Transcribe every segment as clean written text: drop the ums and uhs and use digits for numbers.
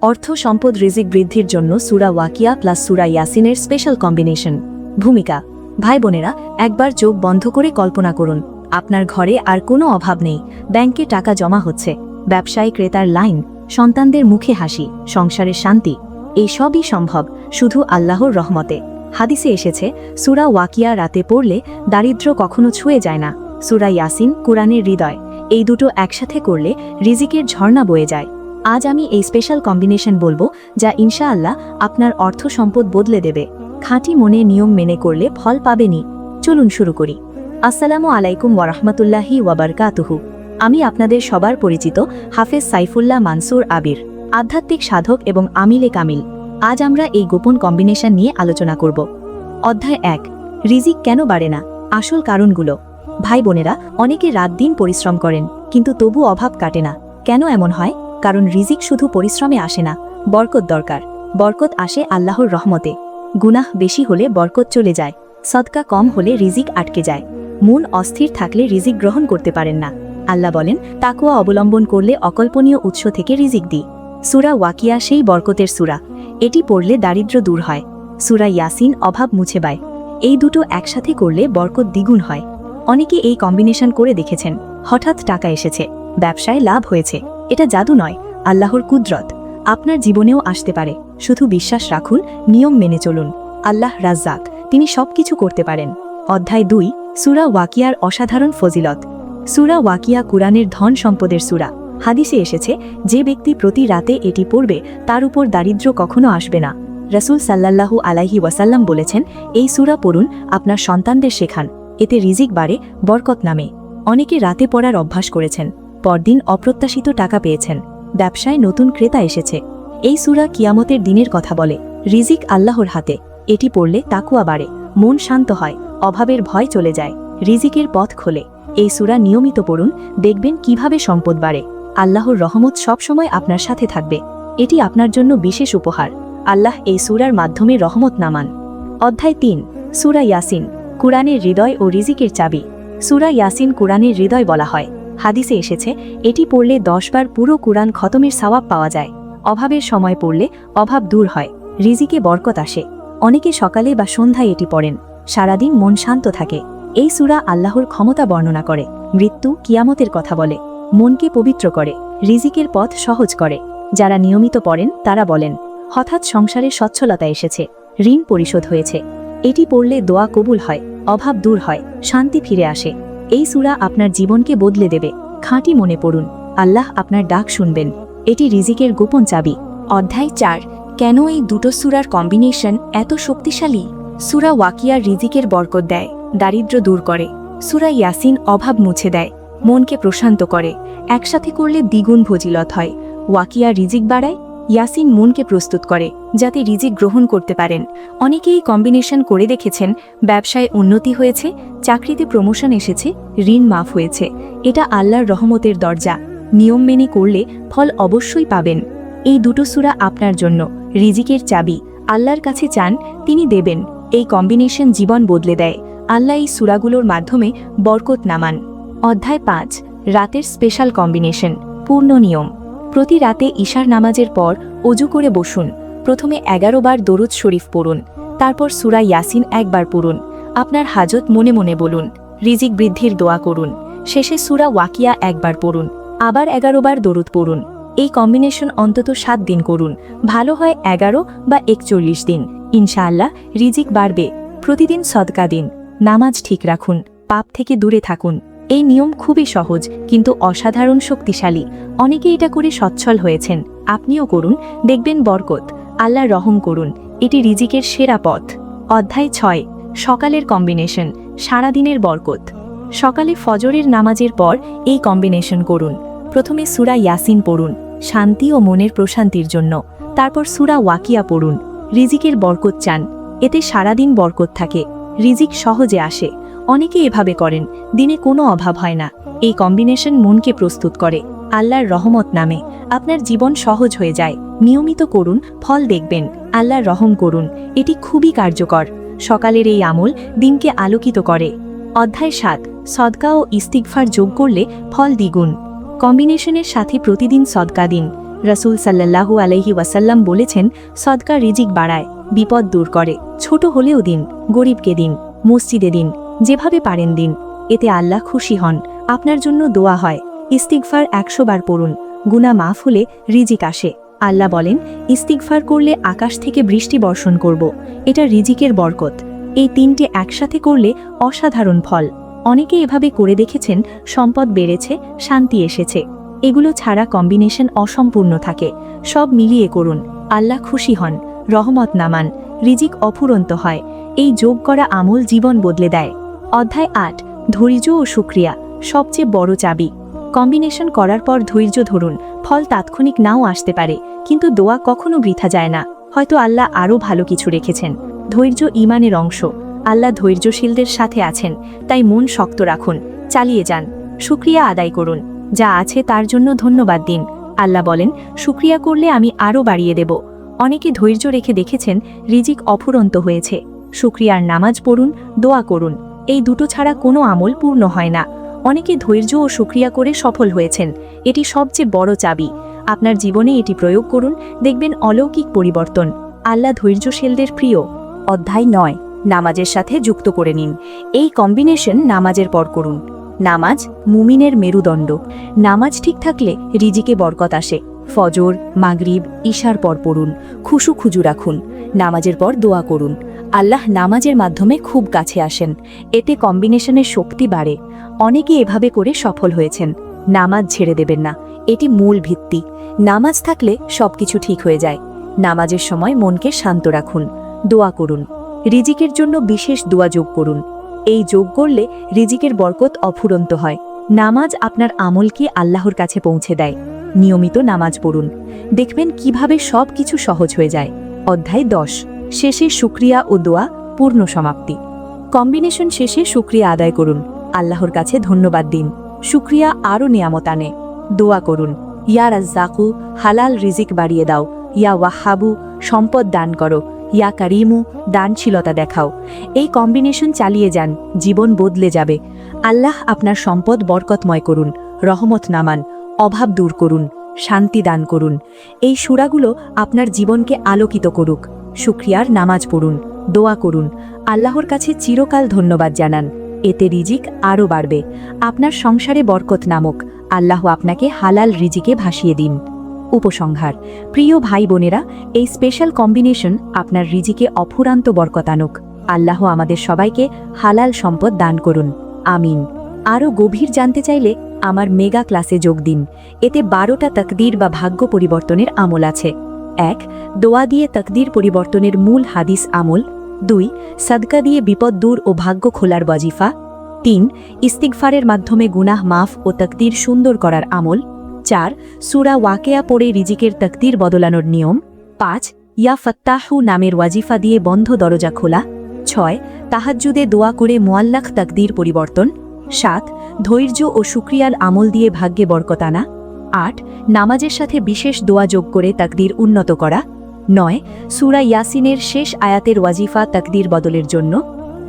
অর্থ সম্পদ রিজিক বৃদ্ধির জন্য সূরা ওয়াকিয়া প্লাস সূরা ইয়াসিনের স্পেশাল কম্বিনেশন। ভূমিকা। ভাই বোনেরা, একবার চোখ বন্ধ করে কল্পনা করুন, আপনার ঘরে আর কোনো অভাব নেই, ব্যাংকে টাকা জমা হচ্ছে, ব্যবসায় ক্রেতার লাইন, সন্তানদের মুখে হাসি, সংসারের শান্তি। এই সবই সম্ভব শুধু আল্লাহর রহমতে। হাদিসে এসেছে, সূরা ওয়াকিয়া রাতে পড়লে দারিদ্র্য কখনো ছুঁয়ে যায় না। সূরা ইয়াসিন কুরআনের হৃদয়, এই দুটো একসাথে করলে রিজিকের ঝর্ণা বয়ে যায়। আজ আমি এই স্পেশাল কম্বিনেশন বলবো, যা ইনশাআল্লাহ আপনার অর্থ সম্পদ বদলে দেবে। খাঁটি মনে নিয়ম মেনে করলে ফল পাবেনই। চলুন শুরু করি। আসসালামু আলাইকুম ওয়ারাহমাতুল্লাহি ওয়াবারকাতুহু। আমি আপনাদের সবার পরিচিত হাফেজ সাইফুল্লাহ মানসুর আবির, আধ্যাত্মিক সাধক এবং আমিলে কামিল। আজ আমরা এই গোপন কম্বিনেশন নিয়ে আলোচনা করব। অধ্যায় 1, রিজিক কেন বাড়ে না, আসল কারণগুলো। ভাই বোনেরা, অনেকে রাত দিন পরিশ্রম করেন, কিন্তু তবু অভাব কাটে না। কেন এমন হয়? কারণ রিজিক শুধু পরিশ্রমে আসে না, বরকত দরকার। বরকত আসে আল্লাহর রহমতে। গুনাহ বেশি হলে বরকত চলে যায়, সদকা কম হলে রিজিক আটকে যায়। মন অস্থির থাকলে রিজিক গ্রহণ করতে পারেন না। আল্লাহ বলেন, তাকওয়া অবলম্বন করলে অকল্পনীয় উৎস থেকে রিজিক দিই। সূরা ওয়াকিয়া সেই বরকতের সূরা। এটি পড়লে দারিদ্র্য দূর হয়। সূরা ইয়াসিন অভাব মুছে দেয়। এই দুটো একসাথে করলে বরকত দ্বিগুণ হয়। অনেকে এই কম্বিনেশন করে দেখেছেন, হঠাৎ টাকা এসেছে, ব্যবসায় লাভ হয়েছে। এটা জাদু নয়, আল্লাহর কুদরত। আপনার জীবনেও আসতে পারে, শুধু বিশ্বাস রাখুন, নিয়ম মেনে চলুন। আল্লাহ রাজ্জাক, তিনি সবকিছু করতে পারেন। অধ্যায় 2, সূরা ওয়াকিয়ার অসাধারণ ফজিলত। সূরা ওয়াকিয়া কুরআনের ধন সম্পদের সূরা। হাদিসে এসেছে, যে ব্যক্তি প্রতি রাতে এটি পড়বে তার উপর দারিদ্র্য কখনো আসবে না। রাসূল সাল্লাল্লাহু আলাইহি ওয়াসাল্লাম বলেছেন, এই সূরা পড়ুন, আপনার সন্তানদের শেখান, এতে রিজিক বাড়ে, বরকত নামে। অনেকে রাতে পড়ার অভ্যাস করেছেন, পরদিন অপ্রত্যাশিত টাকা পেয়েছেন, ব্যবসায় নতুন ক্রেতা এসেছে। এই সূরা কিয়ামতের দিনের কথা বলে। রিজিক আল্লাহর হাতে। এটি পড়লে তাকওয়া বাড়ে, মন শান্ত হয়, অভাবের ভয় চলে যায়, রিজিকের পথ খোলে। এই সূরা নিয়মিত পড়ুন, দেখবেন কিভাবে সম্পদ বাড়ে। আল্লাহর রহমত সবসময় আপনার সাথে থাকবে। এটি আপনার জন্য বিশেষ উপহার। আল্লাহ এই সূরার মাধ্যমে রহমত নামান। অধ্যায় 3, সূরা ইয়াসিন কুরআনের হৃদয় ও রিজিকের চাবি। সূরা ইয়াসিন কুরআনের হৃদয় বলা হয়। হাদিসে এসেছে, এটি পড়লে 10 বার পুরো কুরআন খতমের সওয়াব পাওয়া যায়। অভাবের সময় পড়লে অভাব দূর হয়, রিজিকে বরকত আসে। অনেকে সকালে বা সন্ধ্যায় এটি পড়েন, সারাদিন মন শান্ত থাকে। এই সূরা আল্লাহর ক্ষমতা বর্ণনা করে, মৃত্যু কিয়ামতের কথা বলে, মনকে পবিত্র করে, রিজিকের পথ সহজ করে। যারা নিয়মিত পড়েন তারা বলেন, হঠাৎ সংসারে সচ্ছলতা এসেছে, ঋণ পরিশোধ হয়েছে। এটি পড়লে দোয়া কবুল হয়, অভাব দূর হয়, শান্তি ফিরে আসে। এই সূরা আপনার জীবনকে বদলে দেবে। খাঁটি মনে পড়ুন, আল্লাহ আপনার ডাক শুনবেন। এটি রিজিকের গোপন চাবি। অধ্যায় 4, কেন এই দুটো সূরার কম্বিনেশন এত শক্তিশালী। সূরা ওয়াকিয়া রিজিকের বরকত দেয়, দারিদ্র্য দূর করে। সূরা ইয়াসিন অভাব মুছে দেয়, মনকে প্রশান্ত করে। একসাথে করলে দ্বিগুণ ফজিলত হয়। ওয়াকিয়া রিজিক বাড়ায়, ইয়াসিন মনকে প্রস্তুত করে যাতে রিজিক গ্রহণ করতে পারেন। অনেকেই কম্বিনেশন করে দেখেছেন, ব্যবসায় উন্নতি হয়েছে, চাকরিতে প্রমোশন এসেছে, ঋণ মাফ হয়েছে। এটা আল্লাহর রহমতের দরজা। নিয়ম মেনে করলে ফল অবশ্যই পাবেন। এই দুটো সূরা আপনার জন্য রিজিকের চাবি। আল্লাহর কাছে চান, তিনি দেবেন। এই কম্বিনেশন জীবন বদলে দেয়। আল্লাহ এই সূরাগুলোর মাধ্যমে বরকত নামান। অধ্যায় 5, রাতের স্পেশাল কম্বিনেশন। পূর্ণ নিয়ম। প্রতি রাতে ইশার নামাজের পর অজু করে বসুন। প্রথমে 11 বার দরুদ শরীফ পড়ুন, তারপর সূরা ইয়াসিন একবার পড়ুন। আপনার হাজত মনে মনে বলুন, রিজিক বৃদ্ধির দোয়া করুন। শেষে সূরা ওয়াকিয়া একবার পড়ুন, আবার 11 বার দরুদ পড়ুন। এই কম্বিনেশন অন্তত 7 দিন করুন, ভালো হয় 11 বা 41 দিন। ইনশাআল্লাহ রিজিক বাড়বে। প্রতিদিন সদকা দিন, নামাজ ঠিক রাখুন, পাপ থেকে দূরে থাকুন। এই নিয়ম খুবই সহজ কিন্তু অসাধারণ শক্তিশালী। অনেকে এটা করে সচ্ছল হয়েছেন, আপনিও করুন, দেখবেন বরকত। আল্লাহ রহম করুন, এটি রিজিকের সেরা পথ। অধ্যায় 6, সকালের কম্বিনেশন, সারাদিনের বরকত। সকালে ফজরের নামাজের পর এই কম্বিনেশন করুন। প্রথমে সূরা ইয়াসিন পড়ুন, শান্তি ও মনের প্রশান্তির জন্য। তারপর সূরা ওয়াকিয়া পড়ুন, রিজিকের বরকত চান। এতে সারাদিন বরকত থাকে, রিজিক সহজে আসে। অনেকে এভাবে করেন, দিনে কোনো অভাব হয় না। এই কম্বিনেশন মনকে প্রস্তুত করে, আল্লাহর রহমত নামে। আপনার জীবন সহজ হয়ে যায়। নিয়মিত করুন, ফল দেখবেন। আল্লাহর রহম করুন, এটি খুবই কার্যকর। সকালের এই আমল দিনকে আলোকিত করে। অধ্যায় 7, সদকা ও ইস্তিগফার যোগ করলে ফল দ্বিগুণ। কম্বিনেশনের সাথে প্রতিদিন সদকা দিন, রাসূল সাল্লাল্লাহু আলাইহি ওয়াসাল্লাম বলেছেন, সদকা রিজিক বাড়ায়, বিপদ দূর করে। ছোট হলেও দিন, গরিবকে দিন, মসজিদে দিন, যেভাবে পারেন দিন। এতে আল্লাহ খুশি হন, আপনার জন্য দোয়া হয়। ইস্তিগফার 100 বার পড়ুন, গুনাহ মাফ হলে রিজিক আসে। আল্লাহ বলেন, ইস্তিগফার করলে আকাশ থেকে বৃষ্টি বর্ষণ করব। এটা রিজিকের বরকত। এই তিনটে একসাথে করলে অসাধারণ ফল। অনেকে এভাবে করে দেখেছেন, সম্পদ বেড়েছে, শান্তি এসেছে। এগুলো ছাড়া কম্বিনেশন অসম্পূর্ণ থাকে। সব মিলিয়ে করুন, আল্লাহ খুশি হন, রহমত নামান, রিজিক অফুরন্ত হয়। এই যোগ করা আমল জীবন বদলে দেয়। অধ্যায় 8, ধৈর্য ও শুকরিয়া, সবচেয়ে বড় চাবি। কম্বিনেশন করার পর ধৈর্য ধরুন। ফল তাৎক্ষণিক নাও আসতে পারে, কিন্তু দোয়া কখনো বৃথা যায় না। হয়তো আল্লাহ আরও ভালো কিছু রেখেছেন। ধৈর্য ঈমানের অংশ। আল্লাহ ধৈর্যশীলদের সাথে আছেন, তাই মন শক্ত রাখুন, চালিয়ে যান। শুকরিয়া আদায় করুন, যা আছে তার জন্য ধন্যবাদ দিন। আল্লাহ বলেন, শুকরিয়া করলে আমি আরও বাড়িয়ে দেব। অনেকে ধৈর্য রেখে দেখেছেন, রিজিক অফুরন্ত হয়েছে। শুকরিয়ার নামাজ পড়ুন, দোয়া করুন। এই দুটো ছাড়া কোনো আমল পূর্ণ হয় না। অনেকে ধৈর্য ও শুকরিয়া করে সফল হয়েছেন। এটি সবচেয়ে বড় চাবি। আপনার জীবনে এটি প্রয়োগ করুন, দেখবেন অলৌকিক পরিবর্তন। আল্লাহ ধৈর্যশীলদের প্রিয়। অধ্যায় 9, নামাজের সাথে যুক্ত করে নিন। এই কম্বিনেশন নামাজের পর করুন। নামাজ মুমিনের মেরুদণ্ড। নামাজ ঠিক থাকলে রিজিকে বরকত আসে। ফজর, মাগরিব, ইশার পর পড়ুন, খুজু রাখুন। নামাজের পর দোয়া করুন। আল্লাহ নামাজের মাধ্যমে খুব কাছে আসেন। এতে কম্বিনেশনের শক্তি বাড়ে। অনেকে এভাবে করে সফল হয়েছেন। নামাজ ছেড়ে দেবেন না, এটি মূল ভিত্তি। নামাজ থাকলে সবকিছু ঠিক হয়ে যায়। নামাজের সময় মনকে শান্ত রাখুন, দোয়া করুন। রিজিকের জন্য বিশেষ দোয়া যোগ করুন। এই যোগ করলে রিজিকের বরকত অফুরন্ত হয়। নামাজ আপনার আমলকে আল্লাহর কাছে পৌঁছে দেয়। নিয়মিত নামাজ পড়ুন, দেখবেন কিভাবে সব কিছু সহজ হয়ে যায়। অধ্যায় 10, শেষে শুকরিয়া ও দোয়া, পূর্ণ সমাপ্তি। কম্বিনেশন শেষে শুকরিয়া আদায় করুন, আল্লাহর কাছে ধন্যবাদ দিন। শুকরিয়া আরও নিয়ামত আনে। দোয়া করুন, ইয়া রাজ্জাকু, হালাল রিজিক বাড়িয়ে দাও। ইয়া ওয়াহাবু, সম্পদ দান করো। ইয়া কারিমু, দানশীলতা দেখাও। এই কম্বিনেশন চালিয়ে যান, জীবন বদলে যাবে। আল্লাহ আপনার সম্পদ বরকতময় করুন, রহমত নামান, অভাব দূর করুন, শান্তি দান করুন। এই সূরাগুলো আপনার জীবনকে আলোকিত করুক। শুকরিয়ার নামাজ পড়ুন, দোয়া করুন, আল্লাহর কাছে চিরকাল ধন্যবাদ জানান। এতে রিজিক আরও বাড়বে। আপনার সংসারে বরকত নামক, আল্লাহ আপনাকে হালাল রিজিকে ভাসিয়ে দিন। উপসংহার, প্রিয় ভাই বোনেরা, এই স্পেশাল কম্বিনেশন আপনার রিজিকে অফুরান্ত বরকত আনুক। আল্লাহ আমাদের সবাইকে হালাল সম্পদ দান করুন, আমিন। আরও গভীর জানতে চাইলে আমার মেগা ক্লাসে যোগ দিন। এতে 12টা তাকদীর বা ভাগ্য পরিবর্তনের আমল আছে। 1, দোয়া দিয়ে তাকদীর পরিবর্তনের মূল হাদিস আমল। 2, সাদকা দিয়ে বিপদ দূর ও ভাগ্য খোলার ওয়াজিফা। 3, ইস্তিগফারের মাধ্যমে গুনাহ মাফ ও তাকদীর সুন্দর করার আমল। 4, সূরা ওয়াকিয়া পড়ে রিজিকের তাকদীর বদলানোর নিয়ম। 5, ইয়া ফাত্তাহু নামের ওয়াজিফা দিয়ে বন্ধ দরজা খোলা। 6, তাহাজ্জুদে দোয়া করে মুআল্লাক তাকদীর পরিবর্তন। 7, ধৈর্য ও শুকরিয়ার আমল দিয়ে ভাগ্যে বরকত আনা। 8, নামাজের সাথে বিশেষ দোয়া যোগ করে তাকদীর উন্নত করা। 9, সূরা ইয়াসিনের শেষ আয়াতের ওয়াজিফা তাকদীর বদলের জন্য।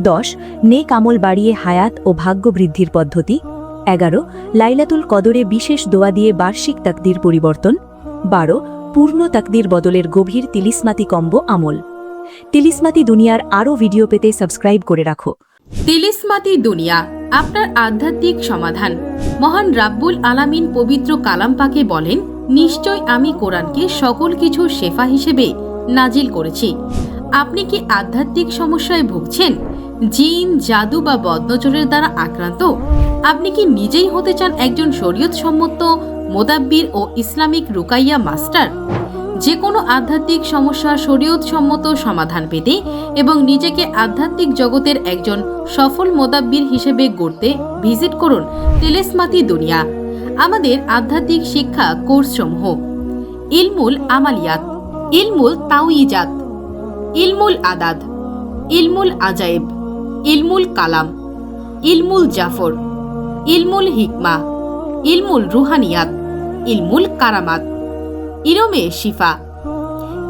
10, নেক আমল বাড়িয়ে হায়াত ও ভাগ্য বৃদ্ধির পদ্ধতি। 11, লাইলাতুল কদরে বিশেষ দোয়া দিয়ে বার্ষিক তাকদীর পরিবর্তন। 12, পূর্ণ তাকদীর বদলের গভীর তিলিসমাতি কম্বো আমল। তিলিসমাতি দুনিয়ার আরও ভিডিও পেতে সাবস্ক্রাইব করে রাখো। তিলিসমাতি দুনিয়া, আপনার আধ্যাত্মিক সমাধান। মহান রাব্বুল আলামিন পবিত্র কালাম পাকে বলেন, নিশ্চয় আমি কোরআনকে সকল কিছু শেফা হিসেবে নাজিল করেছি। আপনি কি আধ্যাত্মিক সমস্যায় ভুগছেন? জিন, জাদু বা বদনজরের দ্বারা আক্রান্ত? আপনি কি নিজেই হতে চান একজন শরীয়ত সম্মত মোদাব্বির ও ইসলামিক রুকাইয়া মাস্টার? যে কোনো আধ্যাত্মিক সমস্যার শরীয়ত সম্মত সমাধান পেতে এবং নিজেকে আধ্যাত্মিক জগতের একজন সফল মোদাব্বির হিসেবে গড়তে ভিজিট করুন তিলিসমাতি দুনিয়া। আমাদের আধ্যাত্মিক শিক্ষা কোর্সসমূহ: ইলমুল আমালিয়াত, ইলমুল তাওয়িজাত, ইলমুল আদাদ, ইলমুল আজাইব, ইলমুল কালাম, ইলমুল জাফর, ইলমুল হিকমা, ইলমুল রুহানিয়াত, ইলমুল কারামাত, ইলমে শিফা।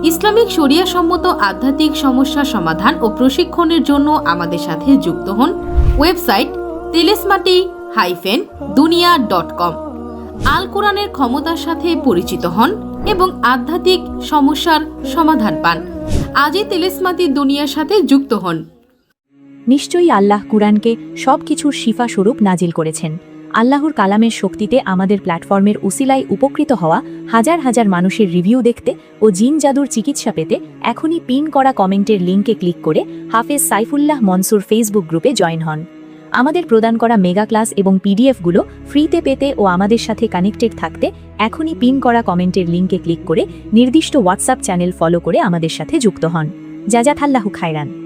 ইসলামিক শরিয়া সম্মত আধ্যাত্মিক সমস্যা সমাধান ও প্রশিক্ষণের জন্য আমাদের সাথে যুক্ত হন। ওয়েবসাইট তিলিসমাতি-দুনিয়া.com। আল কোরআনের ক্ষমতার সাথে পরিচিত হন। এবং আধ্যাত্মিক সমস্যার সমাধান পান। আজই তিলিসমাতির দুনিয়ার সাথে যুক্ত হন। নিশ্চয়ই আল্লাহ কুরআনকে সব কিছুর শিফা স্বরূপ নাজিল করেছেন। আল্লাহর কালামের শক্তিতে আমাদের প্ল্যাটফর্মের উসিলায় উপকৃত হওয়া হাজার হাজার মানুষের রিভিউ দেখতে ও জিন জাদুর চিকিৎসা পেতে এখনই পিন করা কমেন্টের লিঙ্কে ক্লিক করে হাফেজ সাইফুল্লাহ মনসুর ফেসবুক গ্রুপে জয়েন হন। আমাদের প্রদান করা মেগা ক্লাস এবং পিডিএফগুলো ফ্রিতে পেতে ও আমাদের সাথে কানেক্টেড থাকতে এখনই পিন করা কমেন্টের লিঙ্কে ক্লিক করে নির্দিষ্ট হোয়াটসঅ্যাপ চ্যানেল ফলো করে আমাদের সাথে যুক্ত হন। জাজাকাল্লাহু খায়রান।